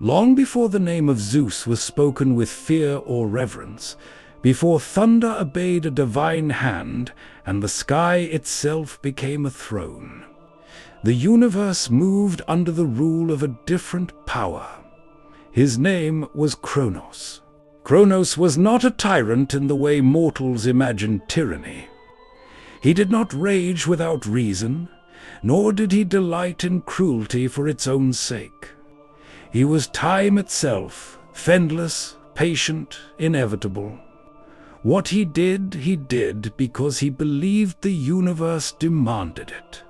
Long before the name of Zeus was spoken with fear or reverence, before thunder obeyed a divine hand and the sky itself became a throne, the universe moved under the rule of a different power. His name was Cronos. Cronos was not a tyrant in the way mortals imagine tyranny. He did not rage without reason, nor did he delight in cruelty for its own sake. He was time itself, fendless, patient, inevitable. What he did because he believed the universe demanded it.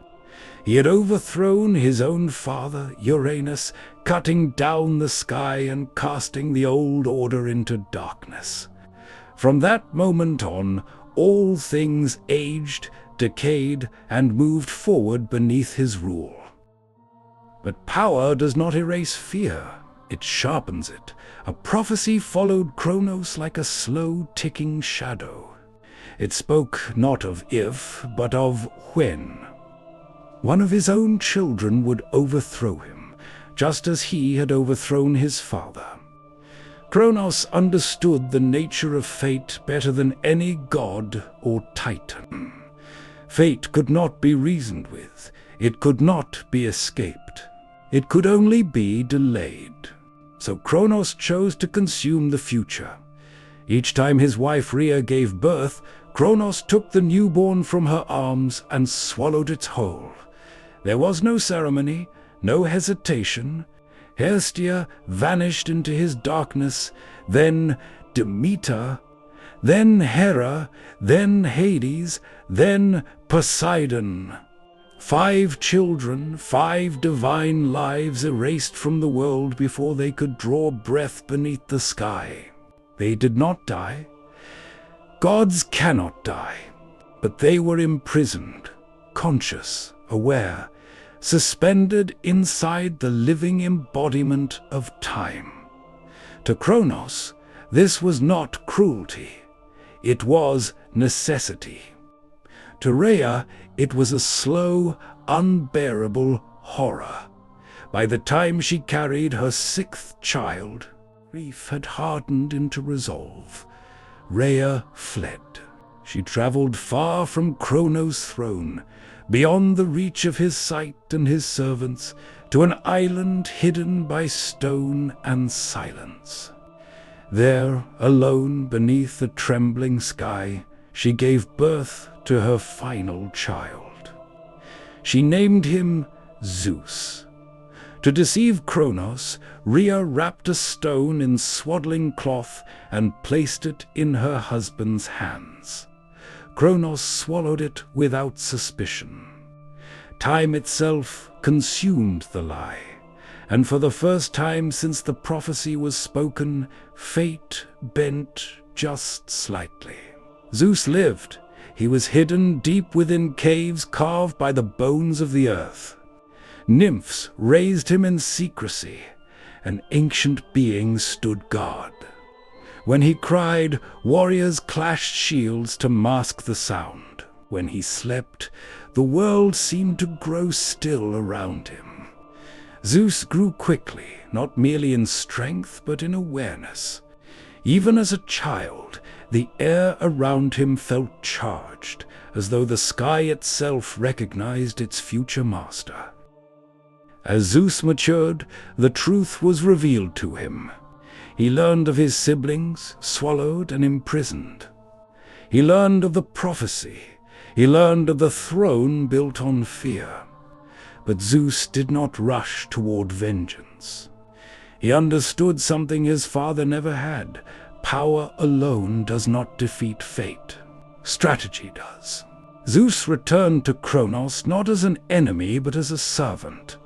He had overthrown his own father, Uranus, cutting down the sky and casting the old order into darkness. From that moment on, all things aged, decayed, and moved forward beneath his rule. But power does not erase fear, it sharpens it. A prophecy followed Cronos like a slow ticking shadow. It spoke not of if, but of when. One of his own children would overthrow him, just as he had overthrown his father. Cronos understood the nature of fate better than any god or titan. Fate could not be reasoned with. It could not be escaped. It could only be delayed. So Cronos chose to consume the future. Each time his wife Rhea gave birth, Cronos took the newborn from her arms and swallowed its whole. There was no ceremony, no hesitation. Hestia vanished into his darkness, then Demeter, then Hera, then Hades, then Poseidon. 5 children, 5 divine lives erased from the world before they could draw breath beneath the sky. They did not die. Gods cannot die, but they were imprisoned, conscious, aware, suspended inside the living embodiment of time. To Cronos, this was not cruelty. It was necessity. To Rhea, it was a slow, unbearable horror. By the time she carried her 6th child, grief had hardened into resolve. Rhea fled. She traveled far from Cronos' throne, beyond the reach of his sight and his servants, to an island hidden by stone and silence. There, alone beneath the trembling sky, she gave birth to her final child. She named him Zeus. To deceive Cronos, Rhea wrapped a stone in swaddling cloth and placed it in her husband's hands. Cronos swallowed it without suspicion. Time itself consumed the lie, and for the first time since the prophecy was spoken, fate bent just slightly. Zeus lived. He was hidden deep within caves carved by the bones of the earth. Nymphs raised him in secrecy. An ancient being stood guard. When he cried, warriors clashed shields to mask the sound. When he slept, the world seemed to grow still around him. Zeus grew quickly, not merely in strength, but in awareness. Even as a child, the air around him felt charged, as though the sky itself recognized its future master. As Zeus matured, the truth was revealed to him. He learned of his siblings, swallowed and imprisoned. He learned of the prophecy. He learned of the throne built on fear. But Zeus did not rush toward vengeance. He understood something his father never had. Power alone does not defeat fate. Strategy does. Zeus returned to Cronos not as an enemy but as a servant.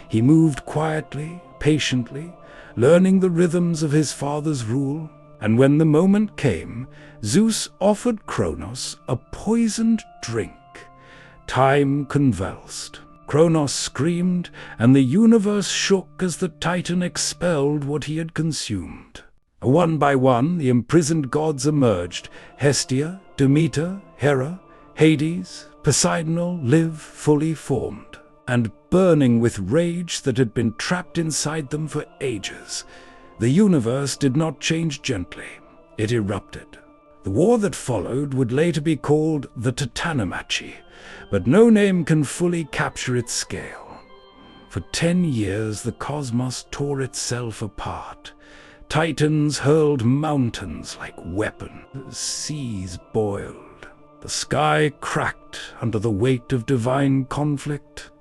He moved quietly, patiently, learning the rhythms of his father's rule, and when the moment came, Zeus offered Cronos a poisoned drink. Time convulsed. Cronos screamed, and the universe shook as the Titan expelled what he had consumed. One by one, the imprisoned gods emerged. Hestia, Demeter, Hera, Hades, Poseidon live fully formed. and burning with rage that had been trapped inside them for ages. The universe did not change gently. It erupted. The war that followed would later be called the Titanomachy, but no name can fully capture its scale. For 10 years, the cosmos tore itself apart. Titans hurled mountains like weapons. Seas boiled. The sky cracked under the weight of divine conflict.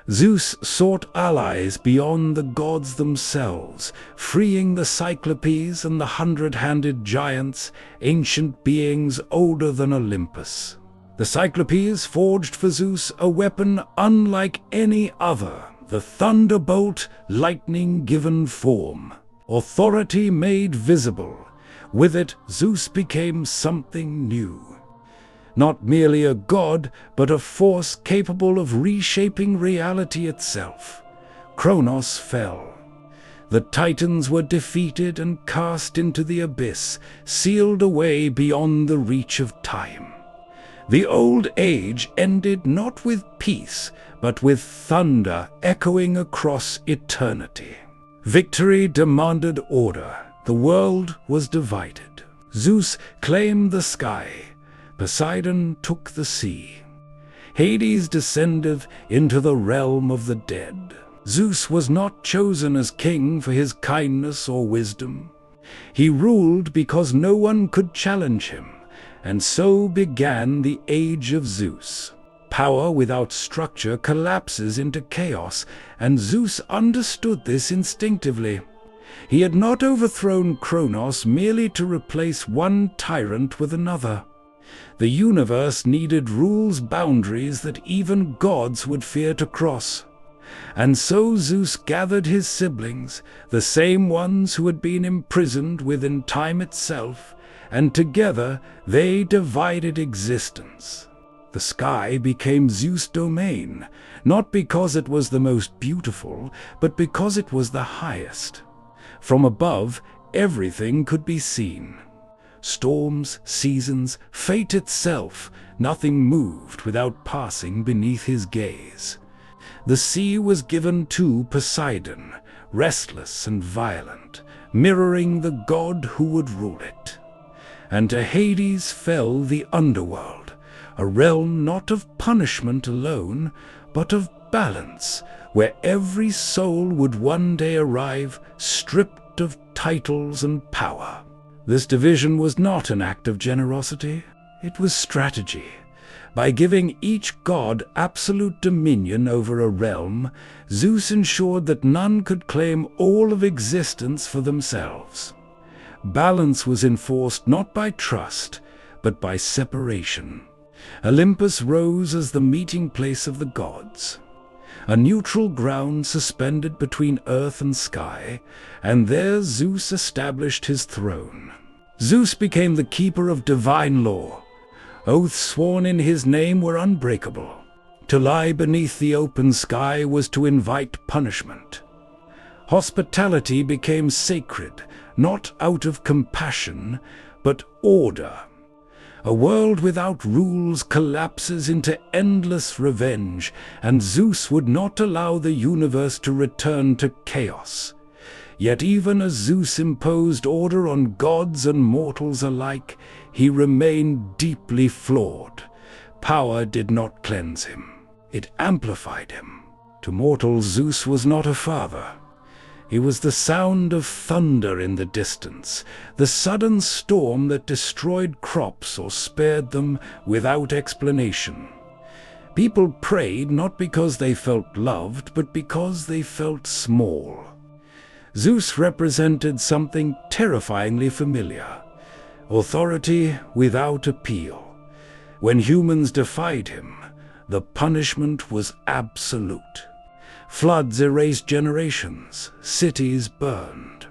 Zeus sought allies beyond the gods themselves, freeing the Cyclopes and the 100-handed giants, ancient beings older than Olympus. The Cyclopes forged for Zeus a weapon unlike any other, the thunderbolt, lightning given form. Authority made visible. With it, Zeus became something new. Not merely a god, but a force capable of reshaping reality itself. Cronos fell. The Titans were defeated and cast into the abyss, sealed away beyond the reach of time. The old age ended not with peace, but with thunder echoing across eternity. Victory demanded order. The world was divided. Zeus claimed the sky. Poseidon took the sea. Hades descended into the realm of the dead. Zeus was not chosen as king for his kindness or wisdom. He ruled because no one could challenge him, and so began the Age of Zeus. Power without structure collapses into chaos, and Zeus understood this instinctively. He had not overthrown Cronos merely to replace one tyrant with another. The universe needed rules, boundaries that even gods would fear to cross. And so Zeus gathered his siblings, the same ones who had been imprisoned within time itself, and together they divided existence. The sky became Zeus' domain, not because it was the most beautiful, but because it was the highest. From above, everything could be seen. Storms, seasons, fate itself, nothing moved without passing beneath his gaze. The sea was given to Poseidon, restless and violent, mirroring the god who would rule it. And to Hades fell the underworld, a realm not of punishment alone, but of balance, where every soul would one day arrive, stripped of titles and power. This division was not an act of generosity, it was strategy. By giving each god absolute dominion over a realm, Zeus ensured that none could claim all of existence for themselves. Balance was enforced not by trust, but by separation. Olympus rose as the meeting place of the gods, a neutral ground suspended between earth and sky, and there Zeus established his throne. Zeus became the keeper of divine law. Oaths sworn in his name were unbreakable. To lie beneath the open sky was to invite punishment. Hospitality became sacred, not out of compassion, but order. A world without rules collapses into endless revenge, and Zeus would not allow the universe to return to chaos. Yet even as Zeus imposed order on gods and mortals alike, he remained deeply flawed. Power did not cleanse him. It amplified him. To mortals, Zeus was not a father. He was the sound of thunder in the distance, the sudden storm that destroyed crops or spared them without explanation. People prayed not because they felt loved, but because they felt small. Zeus represented something terrifyingly familiar: authority without appeal. When humans defied him, the punishment was absolute. Floods erased generations, cities burned.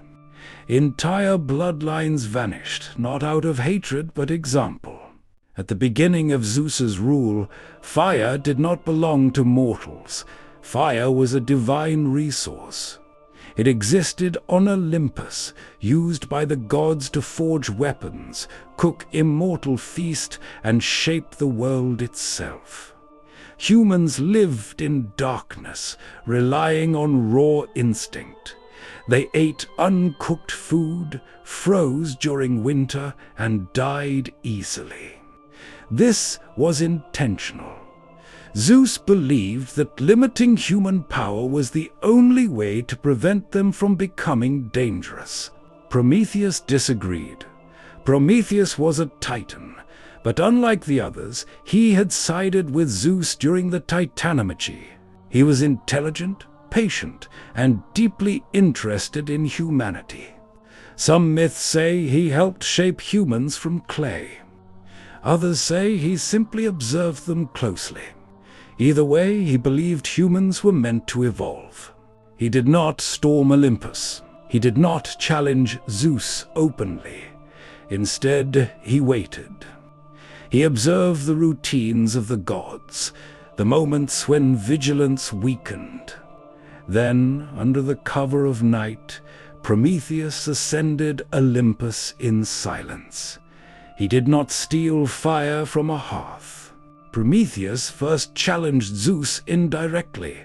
Entire bloodlines vanished, not out of hatred but example. At the beginning of Zeus's rule, fire did not belong to mortals. Fire was a divine resource. It existed on Olympus, used by the gods to forge weapons, cook immortal feast, and shape the world itself. Humans lived in darkness, relying on raw instinct. They ate uncooked food, froze during winter, and died easily. This was intentional. Zeus believed that limiting human power was the only way to prevent them from becoming dangerous. Prometheus disagreed. Prometheus was a Titan, but unlike the others, he had sided with Zeus during the Titanomachy. He was intelligent, patient, and deeply interested in humanity. Some myths say he helped shape humans from clay. Others say he simply observed them closely. Either way, he believed humans were meant to evolve. He did not storm Olympus. He did not challenge Zeus openly. Instead, he waited. He observed the routines of the gods, the moments when vigilance weakened. Then, under the cover of night, Prometheus ascended Olympus in silence. He did not steal fire from a hearth. Prometheus first challenged Zeus indirectly,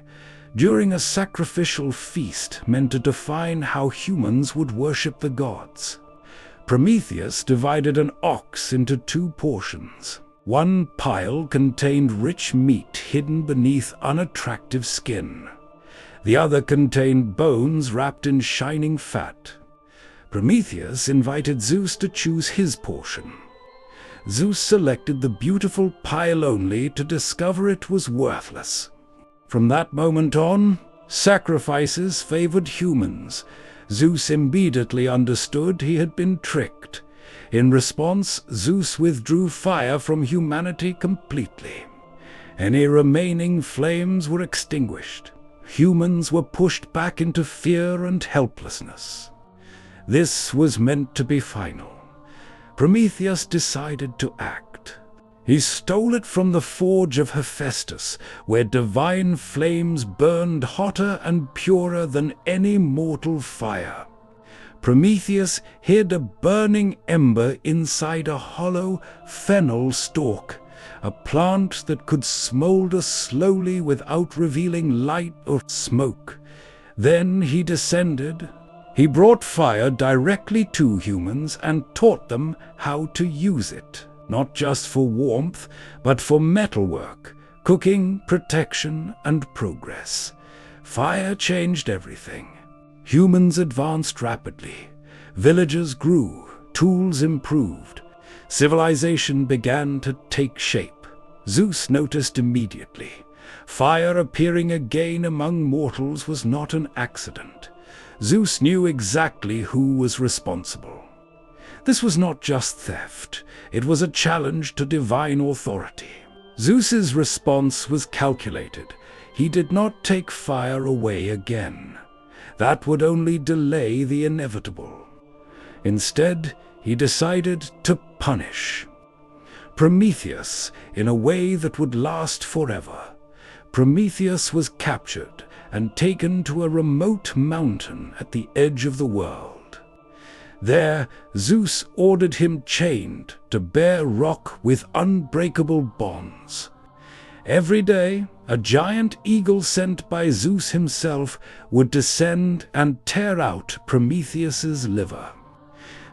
during a sacrificial feast meant to define how humans would worship the gods. Prometheus divided an ox into two portions. One pile contained rich meat hidden beneath unattractive skin. The other contained bones wrapped in shining fat. Prometheus invited Zeus to choose his portion. Zeus selected the beautiful pile only to discover it was worthless. From that moment on, sacrifices favored humans. Zeus immediately understood he had been tricked. In response, Zeus withdrew fire from humanity completely. Any remaining flames were extinguished. Humans were pushed back into fear and helplessness. This was meant to be final. Prometheus decided to act. He stole it from the forge of Hephaestus, where divine flames burned hotter and purer than any mortal fire. Prometheus hid a burning ember inside a hollow fennel stalk, a plant that could smolder slowly without revealing light or smoke. Then he descended. He brought fire directly to humans and taught them how to use it, not just for warmth, but for metalwork, cooking, protection, and progress. Fire changed everything. Humans advanced rapidly. Villages grew, tools improved. Civilization began to take shape. Zeus noticed immediately. Fire appearing again among mortals was not an accident. Zeus knew exactly who was responsible. This was not just theft, it was a challenge to divine authority. Zeus's response was calculated. He did not take fire away again. That would only delay the inevitable. Instead, he decided to punish Prometheus in a way that would last forever. Prometheus was captured and taken to a remote mountain at the edge of the world. There, Zeus ordered him chained to bare rock with unbreakable bonds. Every day, a giant eagle sent by Zeus himself would descend and tear out Prometheus's liver.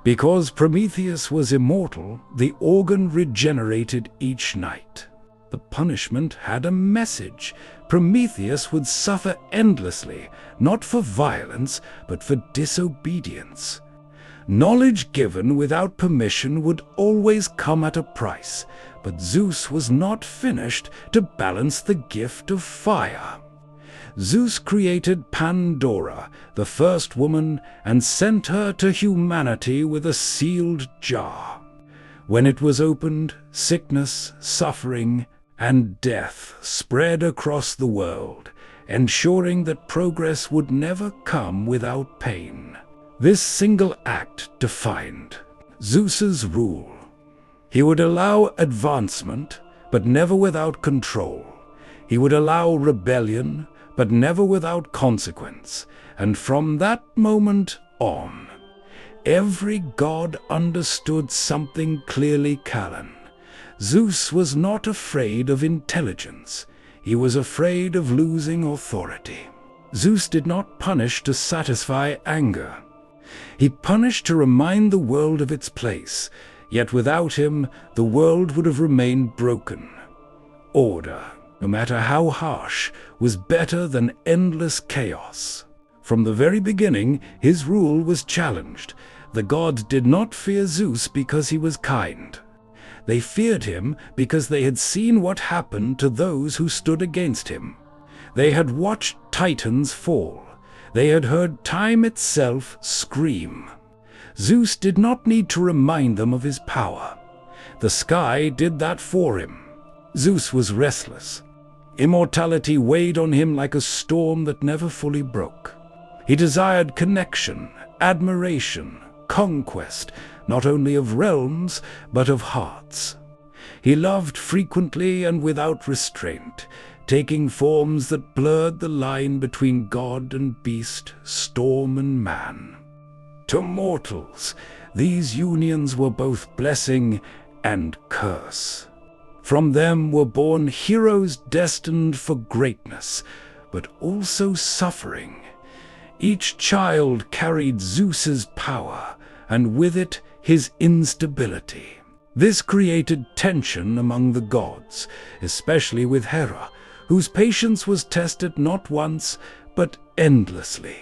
Because Prometheus was immortal, the organ regenerated each night. The punishment had a message. Prometheus would suffer endlessly, not for violence, but for disobedience. Knowledge given without permission would always come at a price, but Zeus was not finished to balance the gift of fire. Zeus created Pandora, the first woman, and sent her to humanity with a sealed jar. When it was opened, sickness, suffering, and death spread across the world, ensuring that progress would never come without pain. This single act defined Zeus's rule. He would allow advancement, but never without control. He would allow rebellion, but never without consequence. And from that moment on, every god understood something clearly. Zeus was not afraid of intelligence. He was afraid of losing authority. Zeus did not punish to satisfy anger. He punished to remind the world of its place, yet without him, the world would have remained broken. Order, no matter how harsh, was better than endless chaos. From the very beginning, his rule was challenged. The gods did not fear Zeus because he was kind. They feared him because they had seen what happened to those who stood against him. They had watched titans fall. They had heard time itself scream. Zeus did not need to remind them of his power. The sky did that for him. Zeus was restless. Immortality weighed on him like a storm that never fully broke. He desired connection, admiration, conquest, not only of realms, but of hearts. He loved frequently and without restraint, taking forms that blurred the line between god and beast, storm and man. To mortals, these unions were both blessing and curse. From them were born heroes destined for greatness, but also suffering. Each child carried Zeus's power, and with it his instability. This created tension among the gods, especially with Hera, whose patience was tested not once, but endlessly.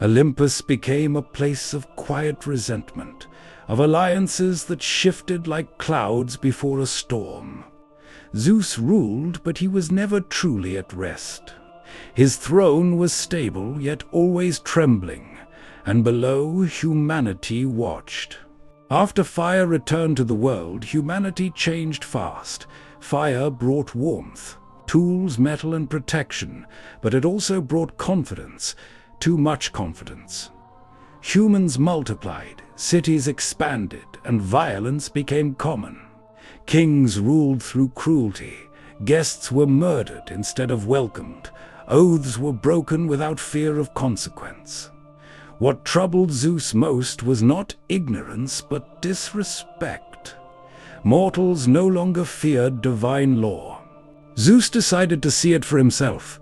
Olympus became a place of quiet resentment, of alliances that shifted like clouds before a storm. Zeus ruled, but he was never truly at rest. His throne was stable, yet always trembling, and below humanity watched. After fire returned to the world, humanity changed fast. Fire brought warmth, tools, metal, and protection, but it also brought confidence, too much confidence. Humans multiplied, cities expanded, and violence became common. Kings ruled through cruelty, guests were murdered instead of welcomed, oaths were broken without fear of consequence. What troubled Zeus most was not ignorance, but disrespect. Mortals no longer feared divine law. Zeus decided to see it for himself.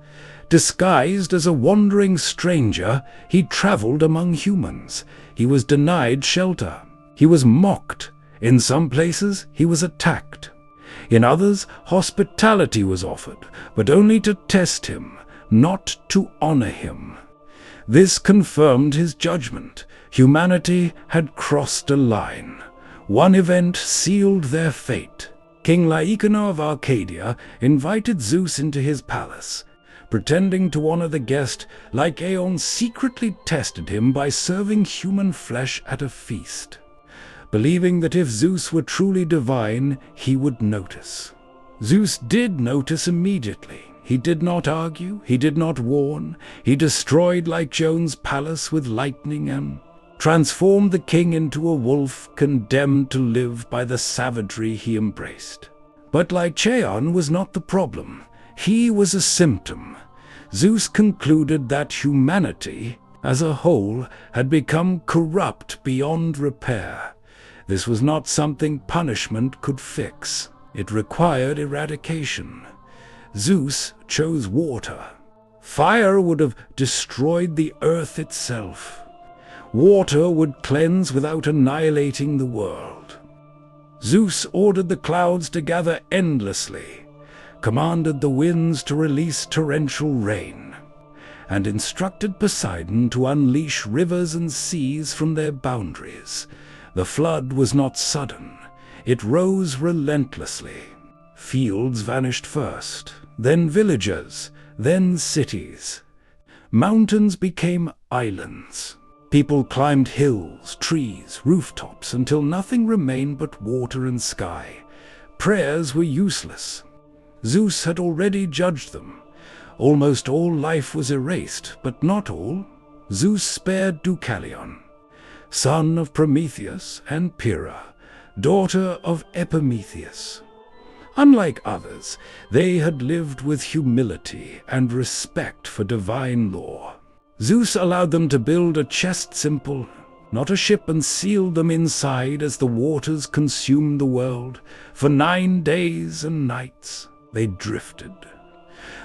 Disguised as a wandering stranger, he traveled among humans. He was denied shelter. He was mocked. In some places, he was attacked. In others, hospitality was offered, but only to test him, not to honor him. This confirmed his judgment. Humanity had crossed a line. One event sealed their fate. King Laocoon of Arcadia invited Zeus into his palace. Pretending to honor the guest, Lycaon secretly tested him by serving human flesh at a feast, believing that if Zeus were truly divine, he would notice. Zeus did notice immediately. He did not argue, he did not warn. He destroyed Lycaon's palace with lightning and transformed the king into a wolf, condemned to live by the savagery he embraced. But Lycaon was not the problem. He was a symptom. Zeus concluded that humanity, as a whole, had become corrupt beyond repair. This was not something punishment could fix. It required eradication. Zeus chose water. Fire would have destroyed the earth itself. Water would cleanse without annihilating the world. Zeus ordered the clouds to gather endlessly, commanded the winds to release torrential rain, and instructed Poseidon to unleash rivers and seas from their boundaries. The flood was not sudden. It rose relentlessly. Fields vanished first, then villages, then cities. Mountains became islands. People climbed hills, trees, rooftops, until nothing remained but water and sky. Prayers were useless. Zeus had already judged them. Almost all life was erased, but not all. Zeus spared Deucalion, son of Prometheus, and Hera, daughter of Epimetheus. Unlike others, they had lived with humility and respect for divine law. Zeus allowed them to build a chest simple, not a ship, and sealed them inside as the waters consumed the world. For 9 days and nights they drifted.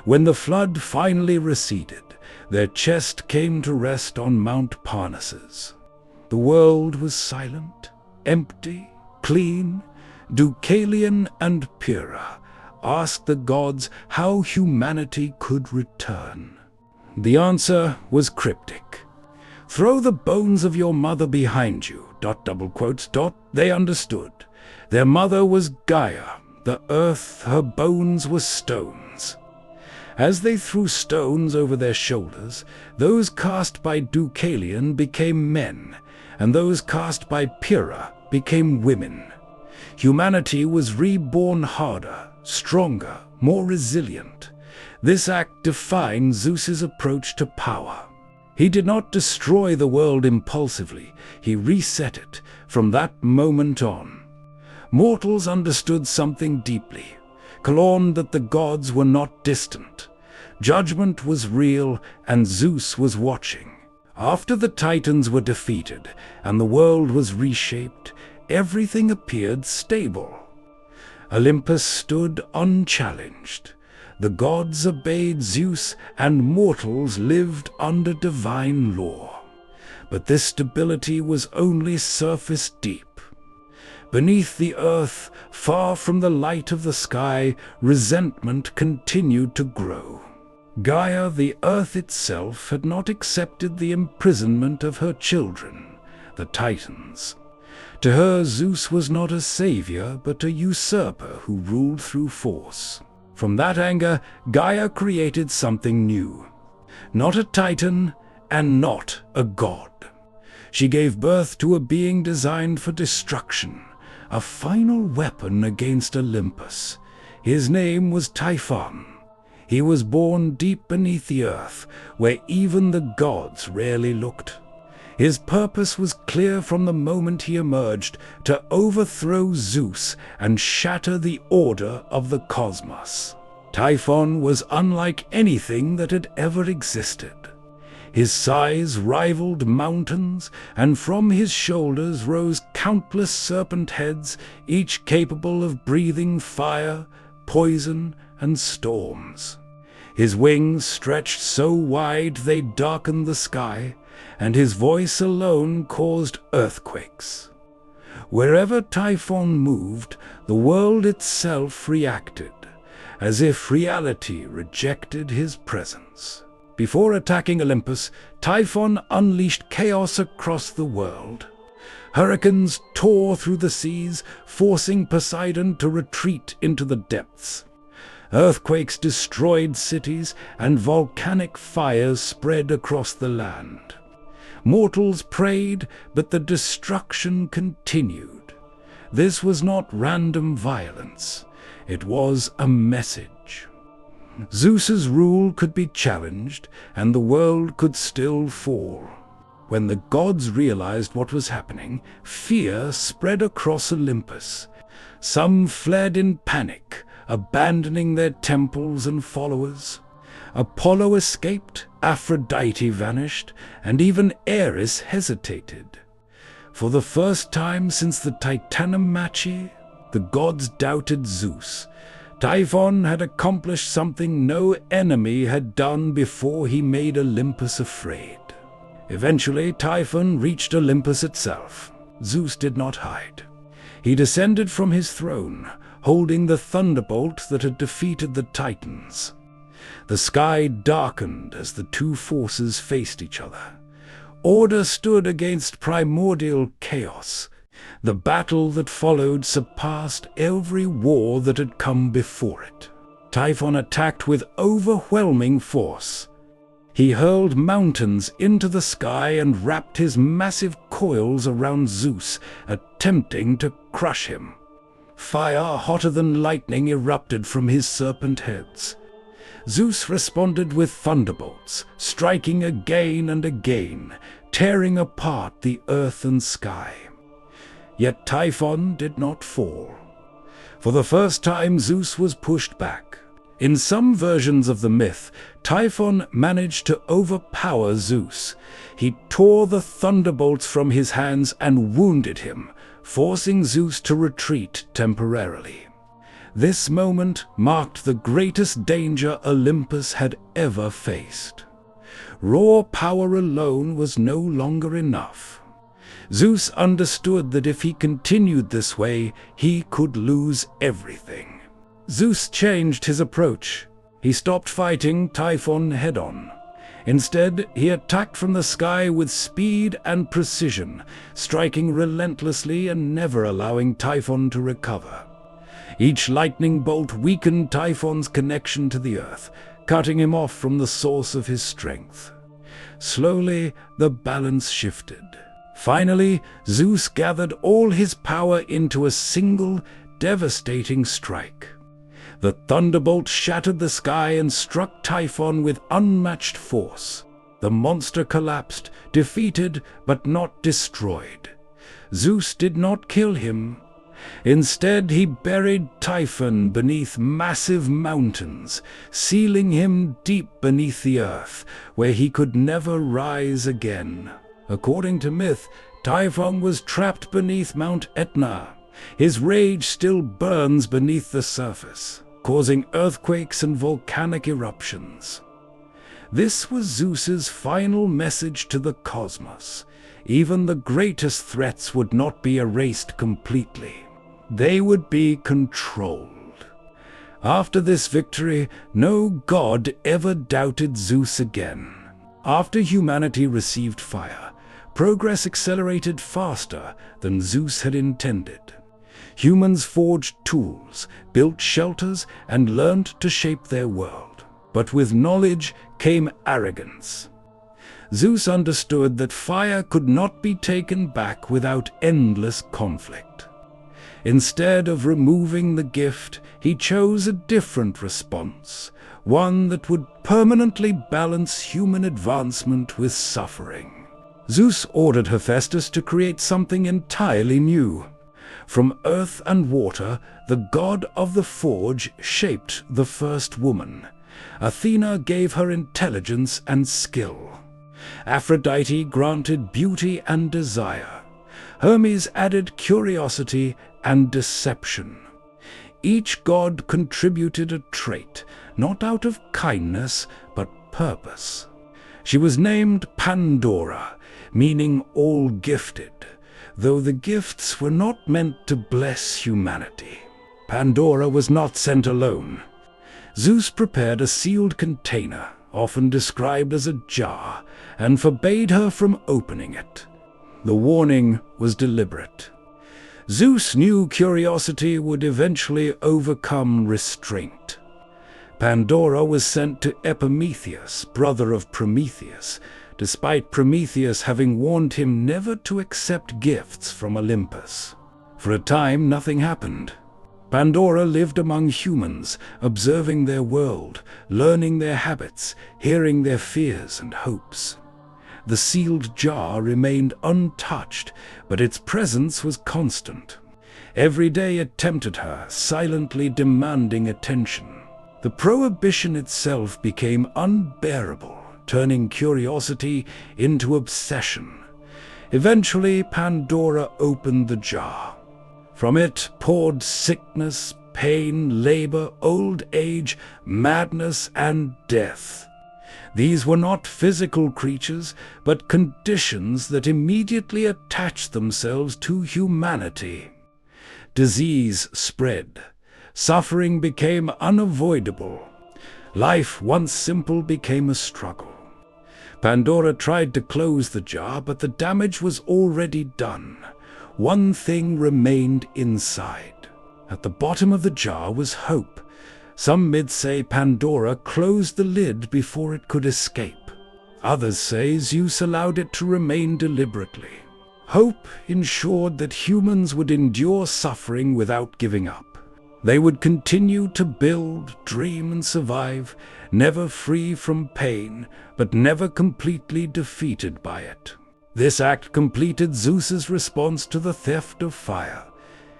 When the flood finally receded, their chest came to rest on Mount Parnassus. The world was silent, empty, clean. Deucalion and Pyrrha asked the gods how humanity could return. The answer was cryptic. "Throw the bones of your mother behind you." ... They understood. Their mother was Gaia, the earth, her bones were stones. As they threw stones over their shoulders, those cast by Deucalion became men, and those cast by Pyrrha became women. Humanity was reborn harder, stronger, more resilient. This act defined Zeus's approach to power. He did not destroy the world impulsively, he reset it from that moment on. Mortals understood something deeply, learned that the gods were not distant. Judgment was real, and Zeus was watching. After the Titans were defeated and the world was reshaped, everything appeared stable. Olympus stood unchallenged. The gods obeyed Zeus, and mortals lived under divine law. But this stability was only surface deep. Beneath the earth, far from the light of the sky, resentment continued to grow. Gaia, the earth itself, had not accepted the imprisonment of her children, the Titans. To her, Zeus was not a savior, but a usurper who ruled through force. From that anger, Gaia created something new. Not a Titan, and not a god. She gave birth to a being designed for destruction, a final weapon against Olympus. His name was Typhon. He was born deep beneath the earth, where even the gods rarely looked. His purpose was clear from the moment he emerged: to overthrow Zeus and shatter the order of the cosmos. Typhon was unlike anything that had ever existed. His size rivaled mountains, and from his shoulders rose countless serpent heads, each capable of breathing fire, poison, and storms. His wings stretched so wide they darkened the sky, and his voice alone caused earthquakes. Wherever Typhon moved, the world itself reacted, as if reality rejected his presence. Before attacking Olympus, Typhon unleashed chaos across the world. Hurricanes tore through the seas, forcing Poseidon to retreat into the depths. Earthquakes destroyed cities, and volcanic fires spread across the land. Mortals prayed, but the destruction continued. This was not random violence. It was a message. Zeus's rule could be challenged, and the world could still fall. When the gods realized what was happening, fear spread across Olympus. Some fled in panic, abandoning their temples and followers. Apollo escaped, Aphrodite vanished, and even Ares hesitated. For the first time since the Titanomachy, the gods doubted Zeus. Typhon had accomplished something no enemy had done before: he made Olympus afraid. Eventually, Typhon reached Olympus itself. Zeus did not hide. He descended from his throne, holding the thunderbolt that had defeated the Titans. The sky darkened as the two forces faced each other. Order stood against primordial chaos. The battle that followed surpassed every war that had come before it. Typhon attacked with overwhelming force. He hurled mountains into the sky and wrapped his massive coils around Zeus, attempting to crush him. Fire hotter than lightning erupted from his serpent heads. Zeus responded with thunderbolts, striking again and again, tearing apart the earth and sky. Yet Typhon did not fall. For the first time, Zeus was pushed back. In some versions of the myth, Typhon managed to overpower Zeus. He tore the thunderbolts from his hands and wounded him, forcing Zeus to retreat temporarily. This moment marked the greatest danger Olympus had ever faced. Raw power alone was no longer enough. Zeus understood that if he continued this way, he could lose everything. Zeus changed his approach. He stopped fighting Typhon head-on. Instead, he attacked from the sky with speed and precision, striking relentlessly and never allowing Typhon to recover. Each lightning bolt weakened Typhon's connection to the earth, cutting him off from the source of his strength. Slowly, the balance shifted. Finally, Zeus gathered all his power into a single, devastating strike. The thunderbolt shattered the sky and struck Typhon with unmatched force. The monster collapsed, defeated but not destroyed. Zeus did not kill him. Instead, he buried Typhon beneath massive mountains, sealing him deep beneath the earth, where he could never rise again. According to myth, Typhon was trapped beneath Mount Etna. His rage still burns beneath the surface, causing earthquakes and volcanic eruptions. This was Zeus's final message to the cosmos. Even the greatest threats would not be erased completely. They would be controlled. After this victory, no god ever doubted Zeus again. After humanity received fire, progress accelerated faster than Zeus had intended. Humans forged tools, built shelters, and learned to shape their world. But with knowledge came arrogance. Zeus understood that fire could not be taken back without endless conflict. Instead of removing the gift, he chose a different response, one that would permanently balance human advancement with suffering. Zeus ordered Hephaestus to create something entirely new. From earth and water, the god of the forge shaped the first woman. Athena gave her intelligence and skill. Aphrodite granted beauty and desire. Hermes added curiosity and deception. Each god contributed a trait, not out of kindness, but purpose. She was named Pandora, meaning all-gifted, though the gifts were not meant to bless humanity. Pandora was not sent alone. Zeus prepared a sealed container, often described as a jar, and forbade her from opening it. The warning was deliberate. Zeus knew curiosity would eventually overcome restraint. Pandora was sent to Prometheus, brother of Prometheus, despite Prometheus having warned him never to accept gifts from Olympus. For a time, nothing happened. Pandora lived among humans, observing their world, learning their habits, hearing their fears and hopes. The sealed jar remained untouched, but its presence was constant. Every day it tempted her, silently demanding attention. The prohibition itself became unbearable, turning curiosity into obsession. Eventually, Pandora opened the jar. From it poured sickness, pain, labor, old age, madness, and death. These were not physical creatures, but conditions that immediately attached themselves to humanity. Disease spread. Suffering became unavoidable. Life, once simple, became a struggle. Pandora tried to close the jar, but the damage was already done. One thing remained inside. At the bottom of the jar was hope. Some myths say Pandora closed the lid before it could escape. Others say Zeus allowed it to remain deliberately. Hope ensured that humans would endure suffering without giving up. They would continue to build, dream, and survive, never free from pain, but never completely defeated by it. This act completed Zeus's response to the theft of fire.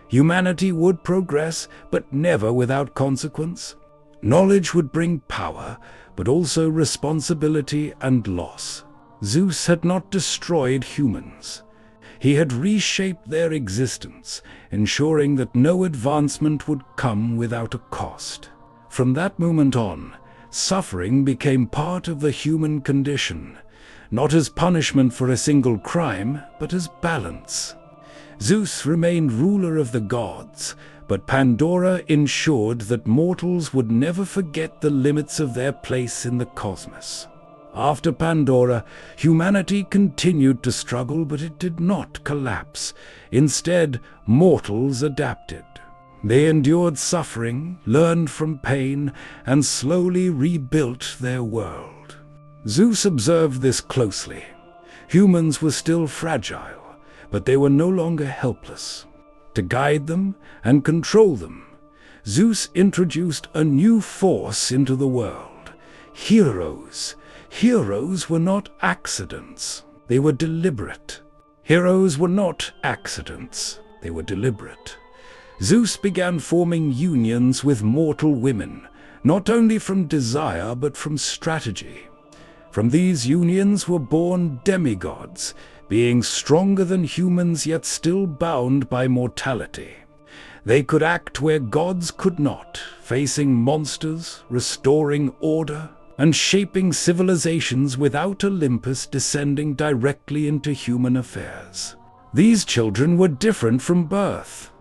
Humanity would progress, but never without consequence. Knowledge would bring power, but also responsibility and loss. Zeus had not destroyed humans. He had reshaped their existence, ensuring that no advancement would come without a cost. From that moment on, suffering became part of the human condition, not as punishment for a single crime, but as balance. Zeus remained ruler of the gods, but Pandora ensured that mortals would never forget the limits of their place in the cosmos. After Pandora, humanity continued to struggle, but it did not collapse. Instead, mortals adapted. They endured suffering, learned from pain, and slowly rebuilt their world. Zeus observed this closely. Humans were still fragile, but they were no longer helpless. To guide them and control them, Zeus introduced a new force into the world: heroes. Heroes were not accidents, they were deliberate. Heroes were not accidents, they were deliberate. Zeus began forming unions with mortal women, not only from desire but from strategy. From these unions were born demigods, beings stronger than humans yet still bound by mortality. They could act where gods could not, facing monsters, restoring order, and shaping civilizations without Olympus descending directly into human affairs. These children were different from birth.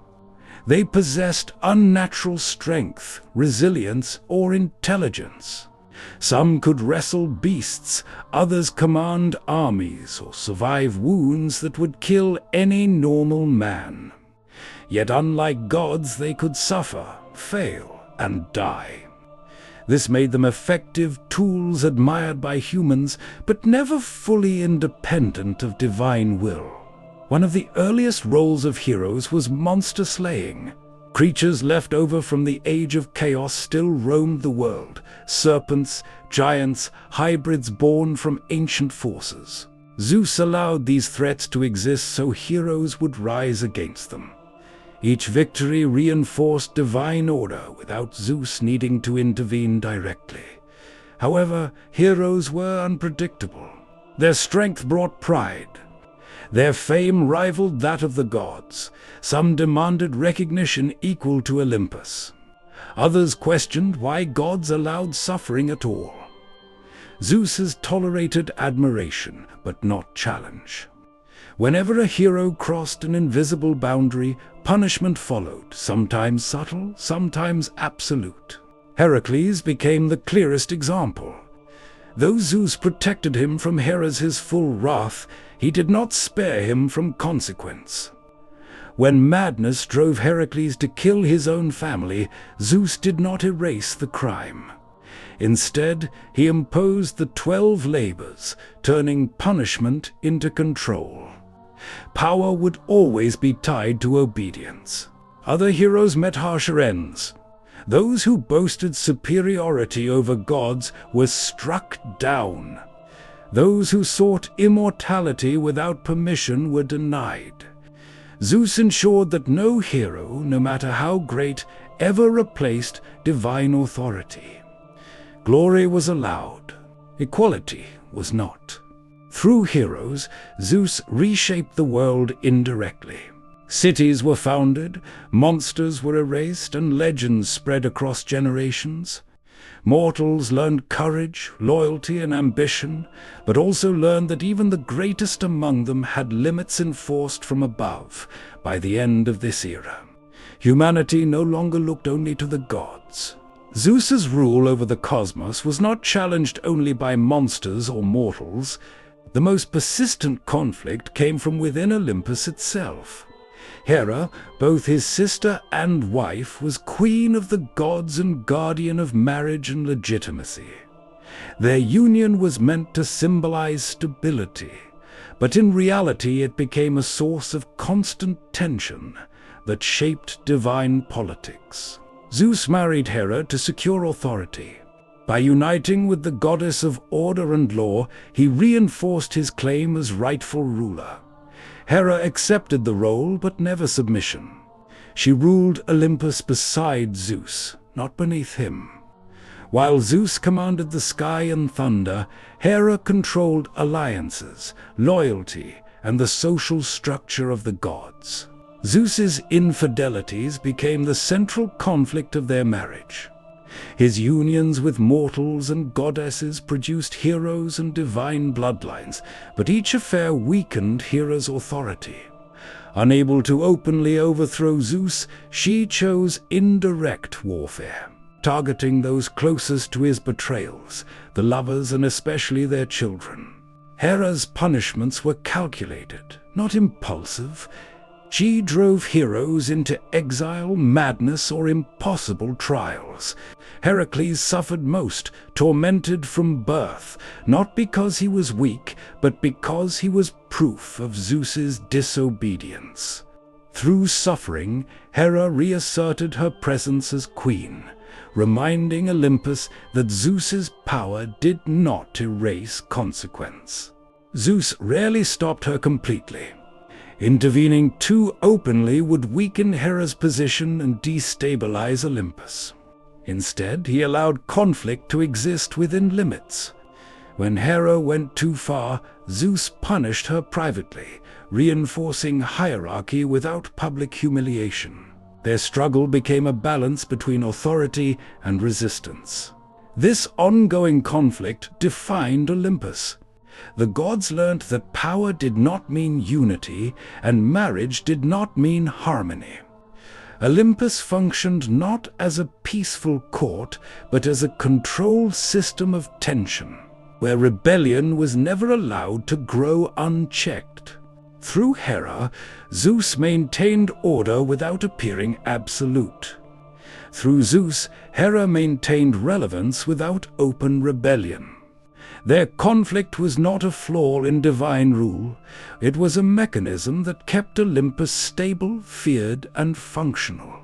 They possessed unnatural strength, resilience, or intelligence. Some could wrestle beasts, others command armies, or survive wounds that would kill any normal man. Yet unlike gods, they could suffer, fail, and die. This made them effective tools admired by humans, but never fully independent of divine will. One of the earliest roles of heroes was monster slaying. Creatures left over from the Age of Chaos still roamed the world: serpents, giants, hybrids born from ancient forces. Zeus allowed these threats to exist so heroes would rise against them. Each victory reinforced divine order without Zeus needing to intervene directly. However, heroes were unpredictable. Their strength brought pride. Their fame rivaled that of the gods. Some demanded recognition equal to Olympus. Others questioned why gods allowed suffering at all. Zeus tolerated admiration, but not challenge. Whenever a hero crossed an invisible boundary, punishment followed, sometimes subtle, sometimes absolute. Heracles became the clearest example. Though Zeus protected him from Hera's full wrath, he did not spare him from consequence. When madness drove Heracles to kill his own family, Zeus did not erase the crime. Instead, he imposed the 12 labors, turning punishment into control. Power would always be tied to obedience. Other heroes met harsher ends. Those who boasted superiority over gods were struck down. Those who sought immortality without permission were denied. Zeus ensured that no hero, no matter how great, ever replaced divine authority. Glory was allowed, equality was not. Through heroes, Zeus reshaped the world indirectly. Cities were founded, monsters were erased, and legends spread across generations. Mortals learned courage, loyalty, and ambition, but also learned that even the greatest among them had limits enforced from above. By the end of this era, humanity no longer looked only to the gods. Zeus's rule over the cosmos was not challenged only by monsters or mortals. The most persistent conflict came from within Olympus itself. Hera, both his sister and wife, was queen of the gods and guardian of marriage and legitimacy. Their union was meant to symbolize stability, but in reality it became a source of constant tension that shaped divine politics. Zeus married Hera to secure authority. By uniting with the goddess of order and law, he reinforced his claim as rightful ruler. Hera accepted the role, but never submission. She ruled Olympus beside Zeus, not beneath him. While Zeus commanded the sky and thunder, Hera controlled alliances, loyalty, and the social structure of the gods. Zeus's infidelities became the central conflict of their marriage. His unions with mortals and goddesses produced heroes and divine bloodlines, but each affair weakened Hera's authority. Unable to openly overthrow Zeus, she chose indirect warfare, targeting those closest to his betrayals, the lovers and especially their children. Hera's punishments were calculated, not impulsive. She drove heroes into exile, madness, or impossible trials. Heracles suffered most, tormented from birth, not because he was weak, but because he was proof of Zeus's disobedience. Through suffering, Hera reasserted her presence as queen, reminding Olympus that Zeus's power did not erase consequence. Zeus rarely stopped her completely. Intervening too openly would weaken Hera's position and destabilize Olympus. Instead, he allowed conflict to exist within limits. When Hera went too far, Zeus punished her privately, reinforcing hierarchy without public humiliation. Their struggle became a balance between authority and resistance. This ongoing conflict defined Olympus. The gods learned that power did not mean unity, and marriage did not mean harmony. Olympus functioned not as a peaceful court, but as a controlled system of tension, where rebellion was never allowed to grow unchecked. Through Hera, Zeus maintained order without appearing absolute. Through Zeus, Hera maintained relevance without open rebellion. Their conflict was not a flaw in divine rule. It was a mechanism that kept Olympus stable, feared, and functional.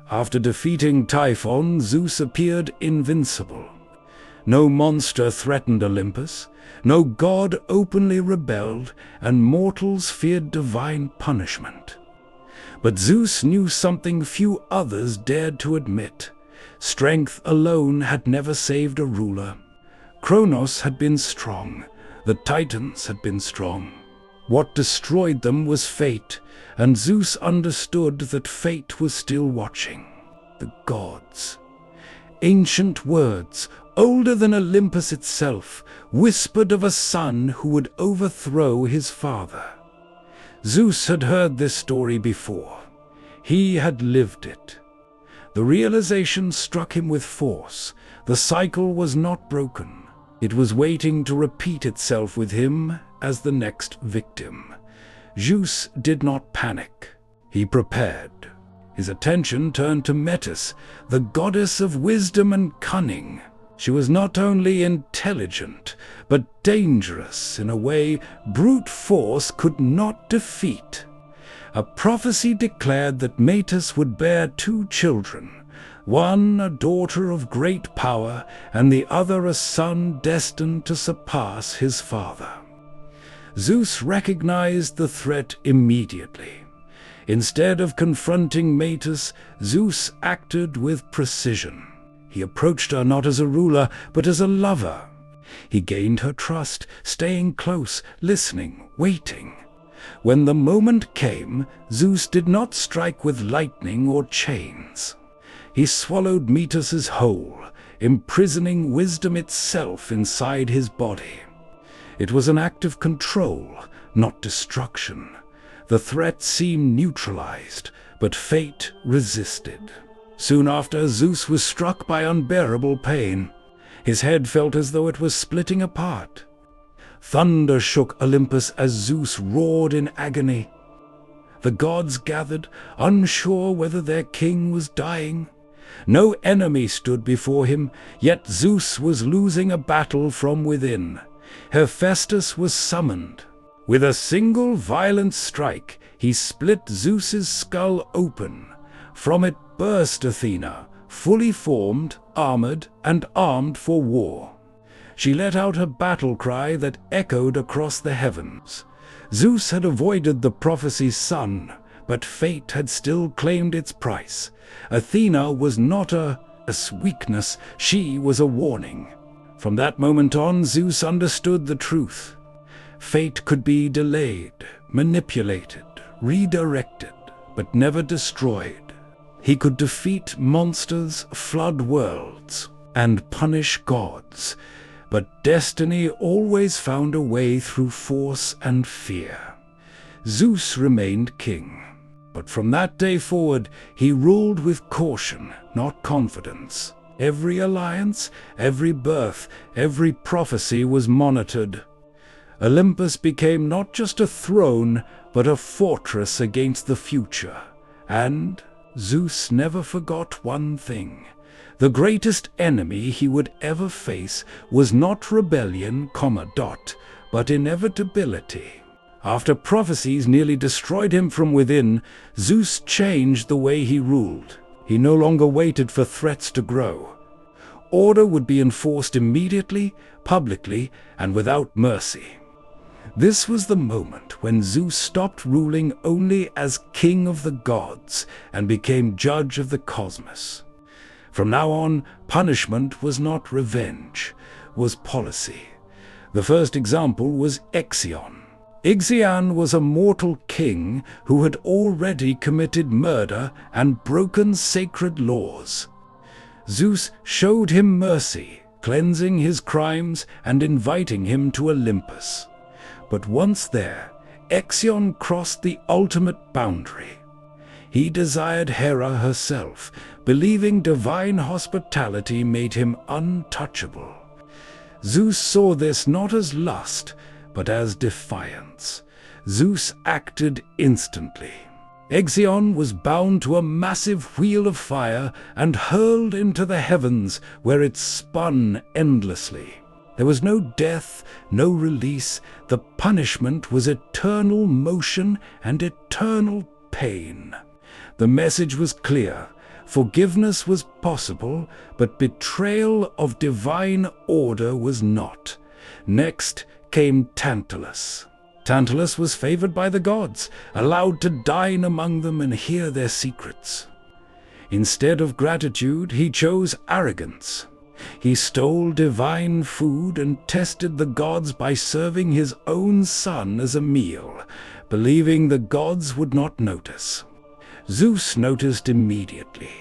After defeating Typhon, Zeus appeared invincible. No monster threatened Olympus, no god openly rebelled, and mortals feared divine punishment. But Zeus knew something few others dared to admit. Strength alone had never saved a ruler. Cronos had been strong, the Titans had been strong. What destroyed them was fate, and Zeus understood that fate was still watching. The gods. Ancient words, older than Olympus itself, whispered of a son who would overthrow his father. Zeus had heard this story before. He had lived it. The realization struck him with force. The cycle was not broken. It was waiting to repeat itself with him as the next victim. Zeus did not panic. He prepared. His attention turned to Metis, the goddess of wisdom and cunning. She was not only intelligent, but dangerous in a way brute force could not defeat. A prophecy declared that Metis would bear 2 children. One a daughter of great power, and the other a son destined to surpass his father. Zeus recognized the threat immediately. Instead of confronting Metis, Zeus acted with precision. He approached her not as a ruler, but as a lover. He gained her trust, staying close, listening, waiting. When the moment came, Zeus did not strike with lightning or chains. He swallowed Metis's whole, imprisoning wisdom itself inside his body. It was an act of control, not destruction. The threat seemed neutralized, but fate resisted. Soon after, Zeus was struck by unbearable pain. His head felt as though it was splitting apart. Thunder shook Olympus as Zeus roared in agony. The gods gathered, unsure whether their king was dying. No enemy stood before him, yet Zeus was losing a battle from within. Hephaestus was summoned. With a single violent strike, he split Zeus's skull open. From it burst Athena, fully formed, armored, and armed for war. She let out a battle cry that echoed across the heavens. Zeus had avoided the prophecy's son, but fate had still claimed its price. Athena was not a weakness, she was a warning. From that moment on, Zeus understood the truth. Fate could be delayed, manipulated, redirected, but never destroyed. He could defeat monsters, flood worlds, and punish gods, but destiny always found a way through force and fear. Zeus remained king, but from that day forward he ruled with caution, not confidence. Every alliance, every birth, every prophecy was monitored. Olympus became not just a throne, but a fortress against the future. And Zeus never forgot one thing. The greatest enemy he would ever face was not rebellion, but inevitability. After prophecies nearly destroyed him from within, Zeus changed the way he ruled. He no longer waited for threats to grow. Order would be enforced immediately, publicly, and without mercy. This was the moment when Zeus stopped ruling only as king of the gods and became judge of the cosmos. From now on, punishment was not revenge, was policy. The first example was Ixion. Ixion was a mortal king who had already committed murder and broken sacred laws. Zeus showed him mercy, cleansing his crimes and inviting him to Olympus. But once there, Ixion crossed the ultimate boundary. He desired Hera herself, believing divine hospitality made him untouchable. Zeus saw this not as lust, but as defiance. Zeus acted instantly. Ixion was bound to a massive wheel of fire and hurled into the heavens, where it spun endlessly. There was no death, no release. The punishment was eternal motion and eternal pain. The message was clear. Forgiveness was possible, but betrayal of divine order was not. Next came Tantalus. Tantalus was favored by the gods, allowed to dine among them and hear their secrets. Instead of gratitude, he chose arrogance. He stole divine food and tested the gods by serving his own son as a meal, believing the gods would not notice. Zeus noticed immediately.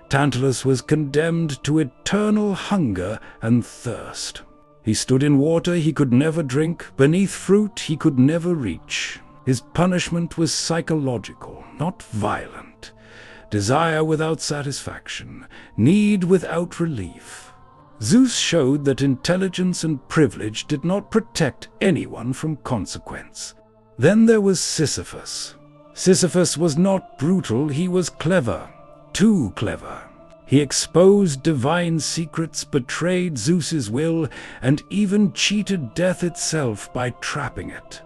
Tantalus was condemned to eternal hunger and thirst. He stood in water he could never drink, beneath fruit he could never reach. His punishment was psychological, not violent. Desire without satisfaction, need without relief. Zeus showed that intelligence and privilege did not protect anyone from consequence. Then there was Sisyphus. Sisyphus was not brutal, he was clever. Too clever. He exposed divine secrets, betrayed Zeus's will, and even cheated death itself by trapping it.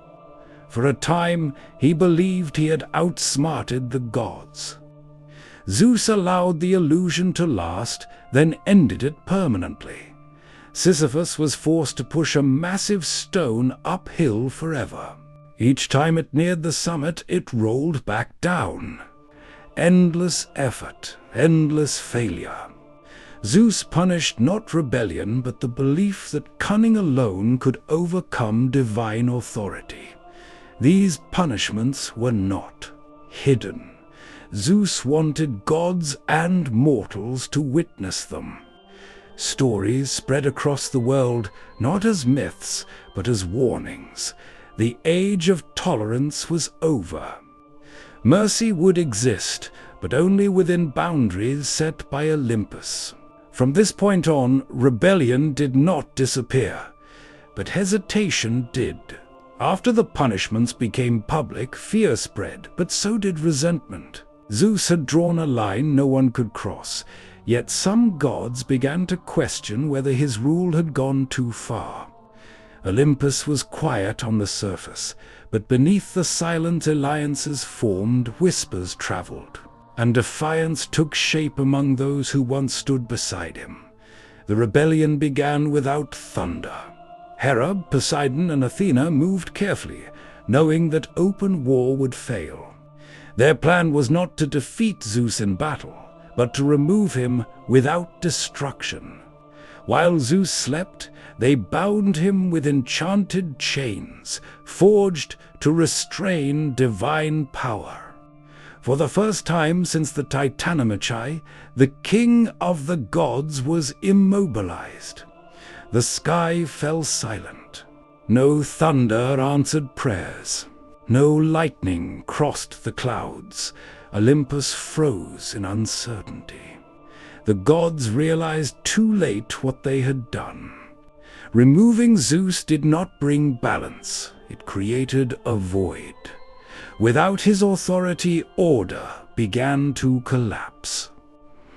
For a time, he believed he had outsmarted the gods. Zeus allowed the illusion to last, then ended it permanently. Sisyphus was forced to push a massive stone uphill forever. Each time it neared the summit, it rolled back down. Endless effort, endless failure. Zeus punished not rebellion, but the belief that cunning alone could overcome divine authority. These punishments were not hidden. Zeus wanted gods and mortals to witness them. Stories spread across the world, not as myths, but as warnings. The age of tolerance was over. Mercy would exist, but only within boundaries set by Olympus. From this point on, rebellion did not disappear, but hesitation did. After the punishments became public, fear spread, but so did resentment. Zeus had drawn a line no one could cross, yet some gods began to question whether his rule had gone too far. Olympus was quiet on the surface, but beneath the silent alliances formed, whispers traveled, and defiance took shape among those who once stood beside him. The rebellion began without thunder. Hera, Poseidon, and Athena moved carefully, knowing that open war would fail. Their plan was not to defeat Zeus in battle, but to remove him without destruction. While Zeus slept, They bound him with enchanted chains, forged to restrain divine power. For the first time since the Titanomachy, the king of the gods was immobilized. The sky fell silent. No thunder answered prayers. No lightning crossed the clouds. Olympus froze in uncertainty. The gods realized too late what they had done. Removing Zeus did not bring balance. It created a void. Without his authority, order began to collapse.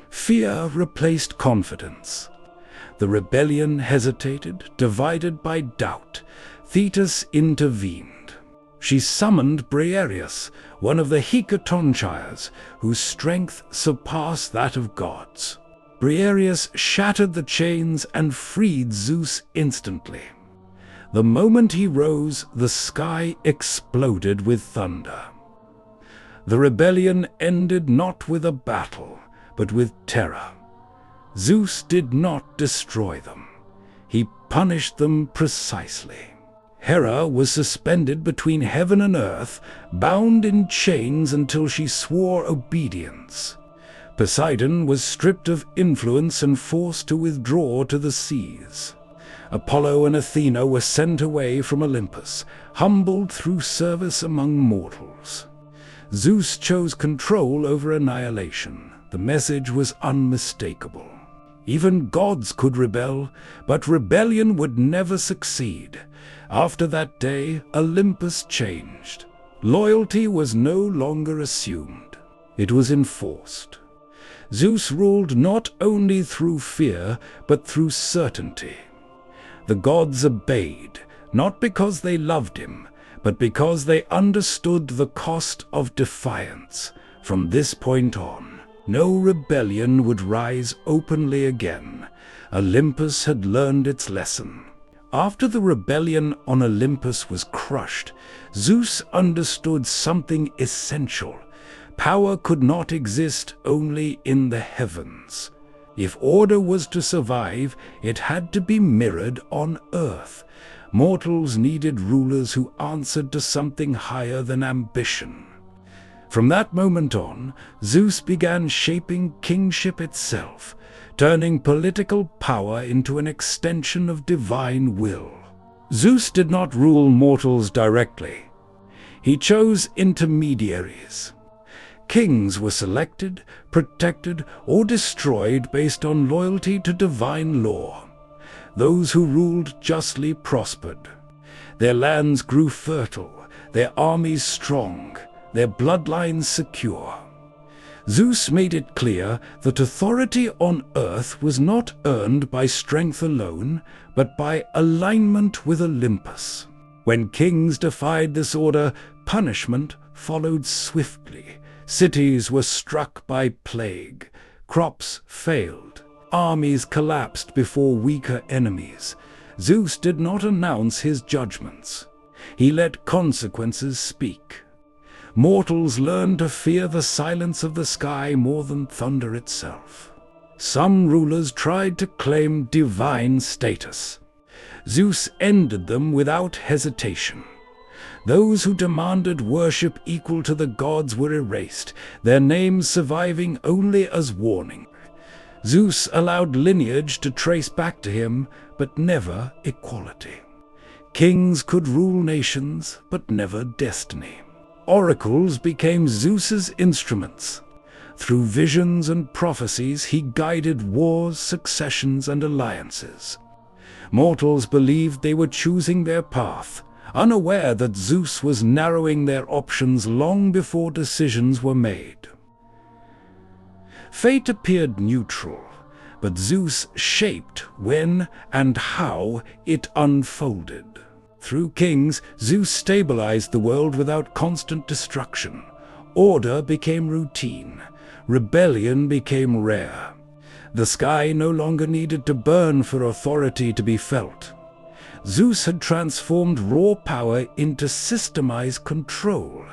Fear replaced confidence. The rebellion hesitated, divided by doubt. Thetis intervened. She summoned Briareus, one of the Hecatonchires, whose strength surpassed that of gods. Briareus shattered the chains and freed Zeus instantly. The moment he rose, the sky exploded with thunder. The rebellion ended not with a battle, but with terror. Zeus did not destroy them. He punished them precisely. Hera was suspended between heaven and earth, bound in chains until she swore obedience. Poseidon was stripped of influence and forced to withdraw to the seas. Apollo and Athena were sent away from Olympus, humbled through service among mortals. Zeus chose control over annihilation. The message was unmistakable. Even gods could rebel, but rebellion would never succeed. After that day, Olympus changed. Loyalty was no longer assumed. It was enforced. Zeus ruled not only through fear, but through certainty. The gods obeyed, not because they loved him, but because they understood the cost of defiance. From this point on, no rebellion would rise openly again. Olympus had learned its lesson. After the rebellion on Olympus was crushed, Zeus understood something essential. Power could not exist only in the heavens. If order was to survive, it had to be mirrored on earth. Mortals needed rulers who answered to something higher than ambition. From that moment on, Zeus began shaping kingship itself, turning political power into an extension of divine will. Zeus did not rule mortals directly. He chose intermediaries. Kings were selected, protected, or destroyed based on loyalty to divine law. Those who ruled justly prospered. Their lands grew fertile, their armies strong, their bloodlines secure. Zeus made it clear that authority on earth was not earned by strength alone, but by alignment with Olympus. When kings defied this order, punishment followed swiftly. Cities were struck by plague, crops failed, armies collapsed before weaker enemies. Zeus did not announce his judgments. He let consequences speak. Mortals learned to fear the silence of the sky more than thunder itself. Some rulers tried to claim divine status. Zeus ended them without hesitation. Those who demanded worship equal to the gods were erased, their names surviving only as warning. Zeus allowed lineage to trace back to him, but never equality. Kings could rule nations, but never destiny. Oracles became Zeus's instruments. Through visions and prophecies, he guided wars, successions, and alliances. Mortals believed they were choosing their path, unaware that Zeus was narrowing their options long before decisions were made. Fate appeared neutral, but Zeus shaped when and how it unfolded. Through kings, Zeus stabilized the world without constant destruction. Order became routine. Rebellion became rare. The sky no longer needed to burn for authority to be felt. Zeus had transformed raw power into systemized control,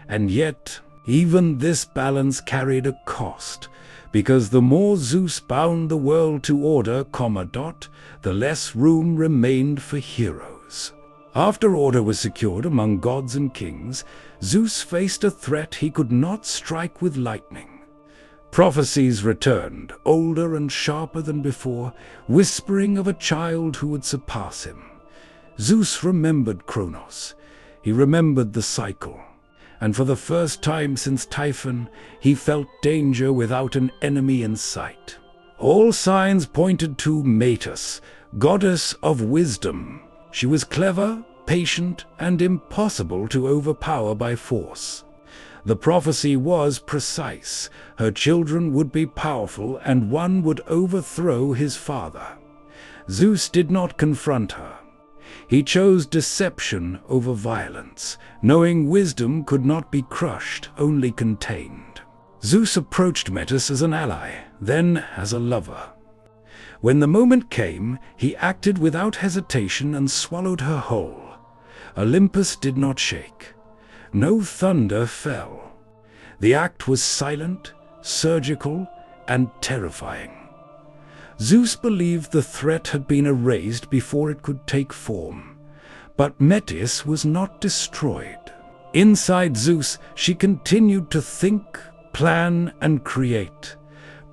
and yet even this balance carried a cost. because the more Zeus bound the world to order, the less room remained for heroes. After order was secured among gods and kings, Zeus faced a threat he could not strike with lightning. Prophecies returned, older and sharper than before, whispering of a child who would surpass him. Zeus remembered Cronos. He remembered the cycle. And for the first time since Typhon, he felt danger without an enemy in sight. All signs pointed to Metis, goddess of wisdom. She was clever, patient, and impossible to overpower by force. The prophecy was precise. Her children would be powerful, and one would overthrow his father. Zeus did not confront her. He chose deception over violence, knowing wisdom could not be crushed, only contained. Zeus approached Metis as an ally, then as a lover. When the moment came, he acted without hesitation and swallowed her whole. Olympus did not shake. No thunder fell. The act was silent, surgical, and terrifying. Zeus believed the threat had been erased before it could take form. But Metis was not destroyed. Inside Zeus, she continued to think, plan, and create.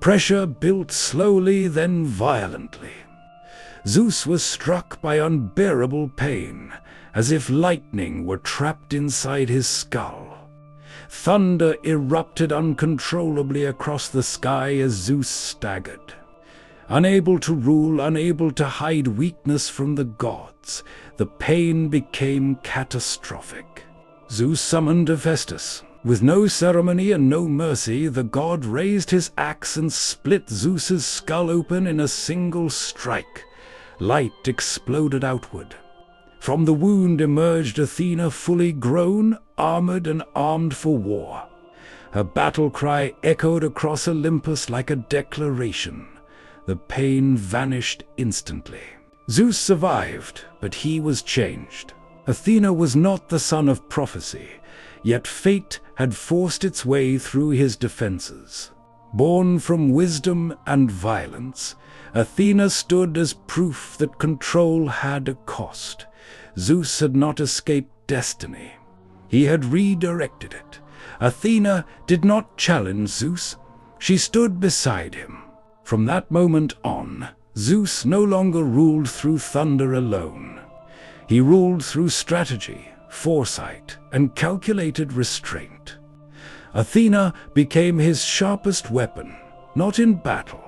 Pressure built slowly, then violently. Zeus was struck by unbearable pain, as if lightning were trapped inside his skull. Thunder erupted uncontrollably across the sky as Zeus staggered. Unable to rule, unable to hide weakness from the gods, the pain became catastrophic. Zeus summoned Hephaestus. With no ceremony and no mercy, the god raised his axe and split Zeus's skull open in a single strike. Light exploded outward. From the wound emerged Athena, fully grown, armored and armed for war. Her battle cry echoed across Olympus like a declaration. The pain vanished instantly. Zeus survived, but he was changed. Athena was not the son of prophecy, yet fate had forced its way through his defenses. Born from wisdom and violence, Athena stood as proof that control had a cost. Zeus had not escaped destiny. He had redirected it. Athena did not challenge Zeus. She stood beside him. From that moment on, Zeus no longer ruled through thunder alone. He ruled through strategy, foresight, and calculated restraint. Athena became his sharpest weapon, not in battle,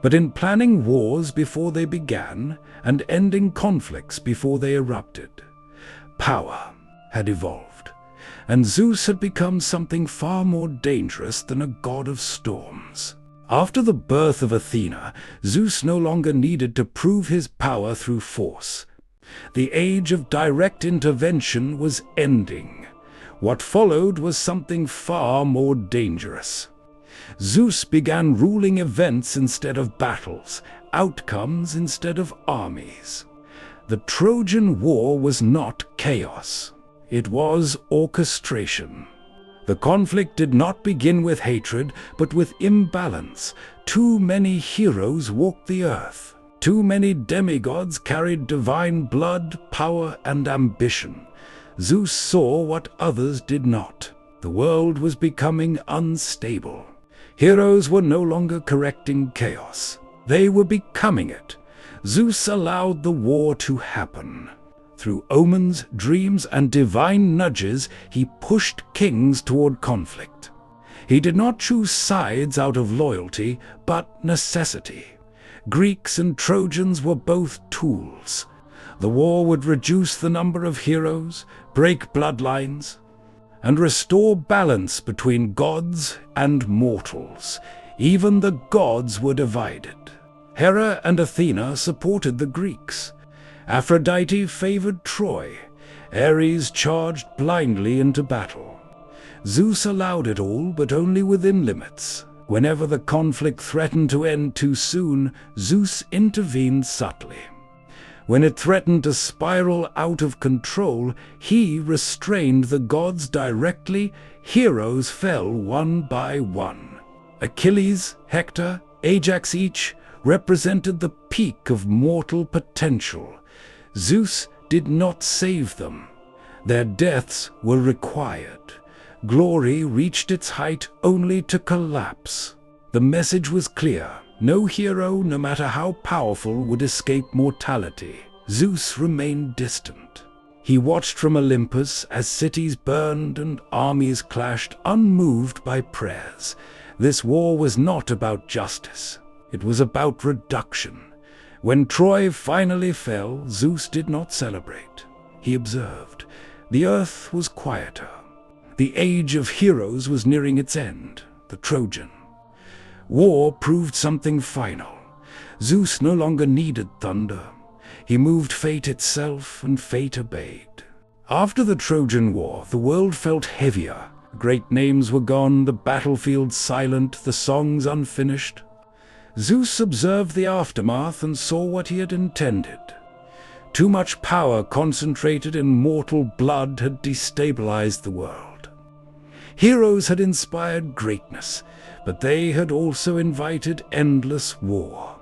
but in planning wars before they began and ending conflicts before they erupted. Power had evolved, and Zeus had become something far more dangerous than a god of storms. After the birth of Athena, Zeus no longer needed to prove his power through force. The age of direct intervention was ending. What followed was something far more dangerous. Zeus began ruling events instead of battles, outcomes instead of armies. The Trojan War was not chaos. It was orchestration. The conflict did not begin with hatred, but with imbalance. Too many heroes walked the earth. Too many demigods carried divine blood, power, and ambition. Zeus saw what others did not. The world was becoming unstable. Heroes were no longer correcting chaos. They were becoming it. Zeus allowed the war to happen. Through omens, dreams, and divine nudges, he pushed kings toward conflict. He did not choose sides out of loyalty, but necessity. Greeks and Trojans were both tools. The war would reduce the number of heroes, break bloodlines, and restore balance between gods and mortals. Even the gods were divided. Hera and Athena supported the Greeks. Aphrodite favored Troy. Ares charged blindly into battle. Zeus allowed it all, but only within limits. Whenever the conflict threatened to end too soon, Zeus intervened subtly. When it threatened to spiral out of control, he restrained the gods directly. Heroes fell one by one. Achilles, Hector, Ajax each represented the peak of mortal potential. Zeus did not save them. Their deaths were required. Glory reached its height only to collapse. The message was clear. No hero, no matter how powerful, would escape mortality. Zeus remained distant. He watched from Olympus as cities burned and armies clashed, unmoved by prayers. This war was not about justice. It was about reduction. When Troy finally fell, Zeus did not celebrate. He observed. The earth was quieter. The age of heroes was nearing its end, the Trojan. War proved something final. Zeus no longer needed thunder. He moved fate itself, and fate obeyed. After the Trojan War, the world felt heavier. Great names were gone, the battlefield silent, the songs unfinished. Zeus observed the aftermath and saw what he had intended. Too much power concentrated in mortal blood had destabilized the world. Heroes had inspired greatness, but they had also invited endless war.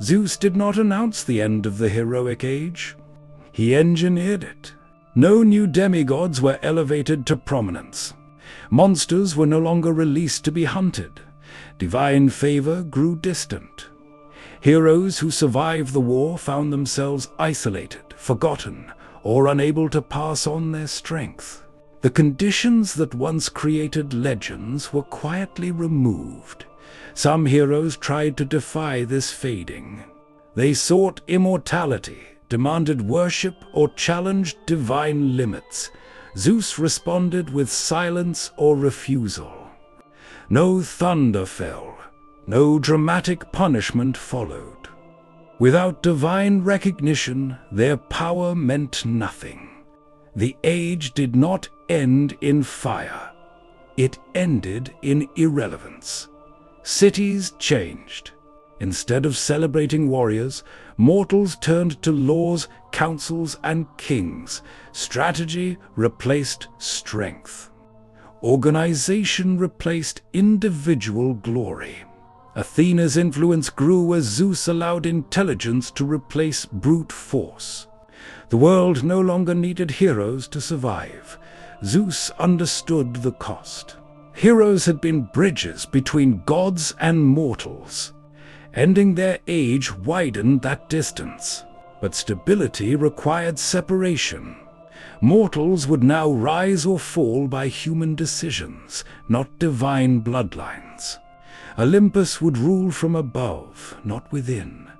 Zeus did not announce the end of the heroic age. He engineered it. No new demigods were elevated to prominence. Monsters were no longer released to be hunted. Divine favor grew distant. Heroes who survived the war found themselves isolated, forgotten, or unable to pass on their strength. The conditions that once created legends were quietly removed. Some heroes tried to defy this fading. They sought immortality, demanded worship, or challenged divine limits. Zeus responded with silence or refusal. No thunder fell. No dramatic punishment followed. Without divine recognition, their power meant nothing. The age did not end in fire. It ended in irrelevance. Cities changed. Instead of celebrating warriors, mortals turned to laws, councils, and kings. Strategy replaced strength. Organization replaced individual glory. Athena's influence grew as Zeus allowed intelligence to replace brute force. The world no longer needed heroes to survive. Zeus understood the cost. Heroes had been bridges between gods and mortals. Ending their age widened that distance. But stability required separation. Mortals would now rise or fall by human decisions, not divine bloodlines. Olympus would rule from above, not within.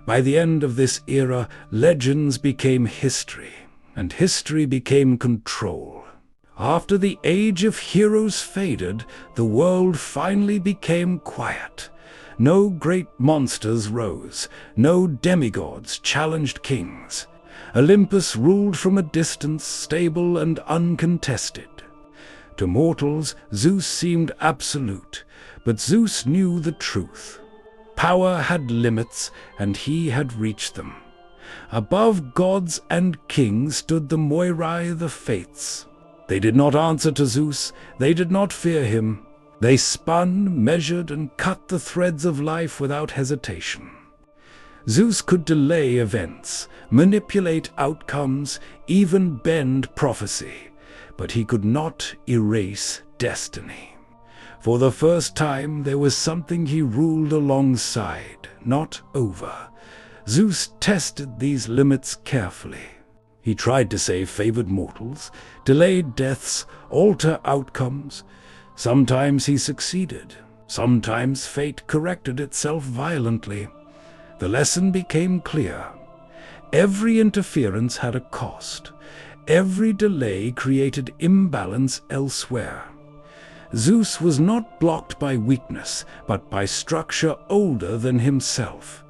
By the end of this era, legends became history, and history became control. After the age of heroes faded, the world finally became quiet. No great monsters rose, no demigods challenged kings. Olympus ruled from a distance, stable and uncontested. To mortals, Zeus seemed absolute, but Zeus knew the truth. Power had limits, and he had reached them. Above gods and kings stood the Moirai, the Fates. They did not answer to Zeus, they did not fear him. They spun, measured, and cut the threads of life without hesitation. Zeus could delay events, manipulate outcomes, even bend prophecy, but he could not erase destiny. For the first time, there was something he ruled alongside, not over. Zeus tested these limits carefully. He tried to save favored mortals, delayed deaths, alter outcomes. Sometimes he succeeded. Sometimes fate corrected itself violently. The lesson became clear. Every interference had a cost. Every delay created imbalance elsewhere. Zeus was not blocked by weakness, but by structure older than himself.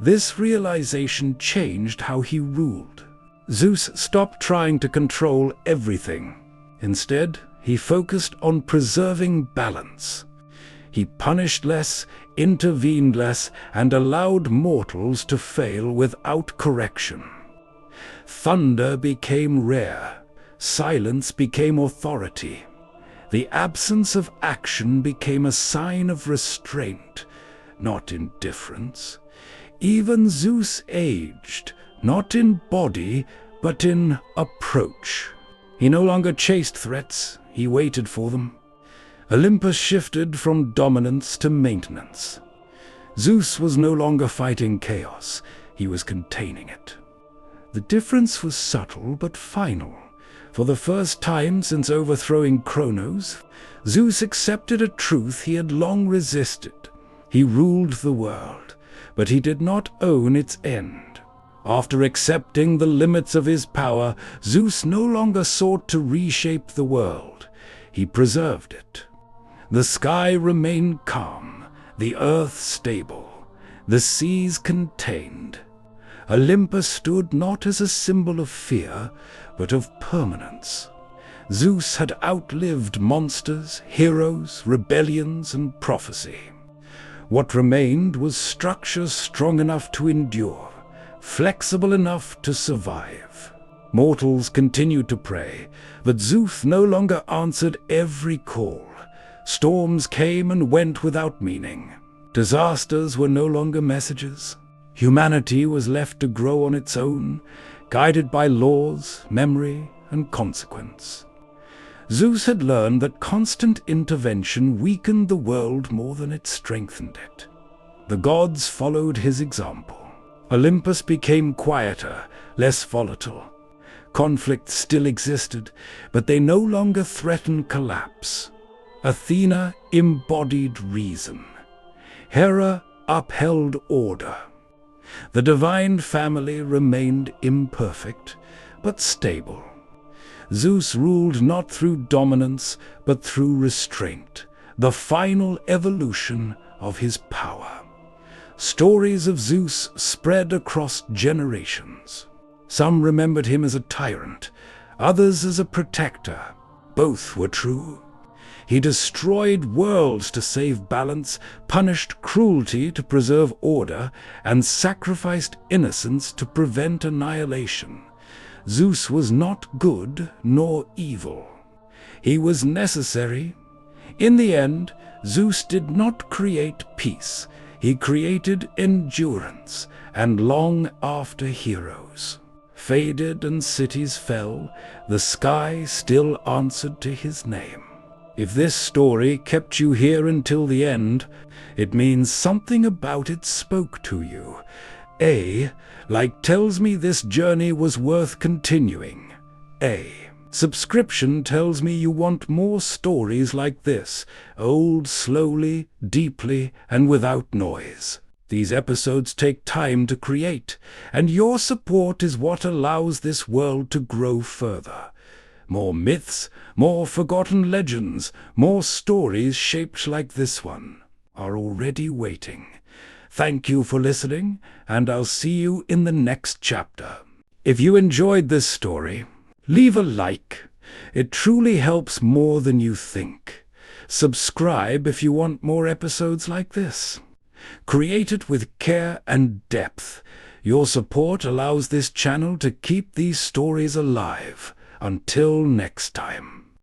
This realization changed how he ruled. Zeus stopped trying to control everything. Instead, he focused on preserving balance. He punished less, intervened less, and allowed mortals to fail without correction. Thunder became rare. Silence became authority. The absence of action became a sign of restraint, not indifference. Even Zeus aged, not in body, but in approach. He no longer chased threats, he waited for them. Olympus shifted from dominance to maintenance. Zeus was no longer fighting chaos, he was containing it. The difference was subtle but final. For the first time since overthrowing Cronos, Zeus accepted a truth he had long resisted. He ruled the world, but he did not own its end. After accepting the limits of his power, Zeus no longer sought to reshape the world. He preserved it. The sky remained calm, the earth stable, the seas contained. Olympus stood not as a symbol of fear, but of permanence. Zeus had outlived monsters, heroes, rebellions, and prophecy. What remained was structure strong enough to endure, flexible enough to survive. Mortals continued to pray, but Zeus no longer answered every call. Storms came and went without meaning. Disasters were no longer messages. Humanity was left to grow on its own, guided by laws, memory, and consequence. Zeus had learned that constant intervention weakened the world more than it strengthened it. The gods followed his example. Olympus became quieter, less volatile. Conflicts still existed, but they no longer threatened collapse. Athena embodied reason. Hera upheld order. The divine family remained imperfect, but stable. Zeus ruled not through dominance, but through restraint, the final evolution of his power. Stories of Zeus spread across generations. Some remembered him as a tyrant, others as a protector. Both were true. He destroyed worlds to save balance, punished cruelty to preserve order, and sacrificed innocence to prevent annihilation. Zeus was not good nor evil. He was necessary. In the end, Zeus did not create peace. He created endurance, and long after heroes faded and cities fell, the sky still answered to his name. If this story kept you here until the end, it means something about it spoke to you. Like tells me this journey was worth continuing. Subscription tells me you want more stories like this, old slowly, deeply, and without noise. These episodes take time to create, and your support is what allows this world to grow further. More myths, more forgotten legends, more stories shaped like this one are already waiting. Thank you for listening, and I'll see you in the next chapter. If you enjoyed this story, leave a like. It truly helps more than you think. Subscribe if you want more episodes like this. Create it with care and depth. Your support allows this channel to keep these stories alive. Until next time.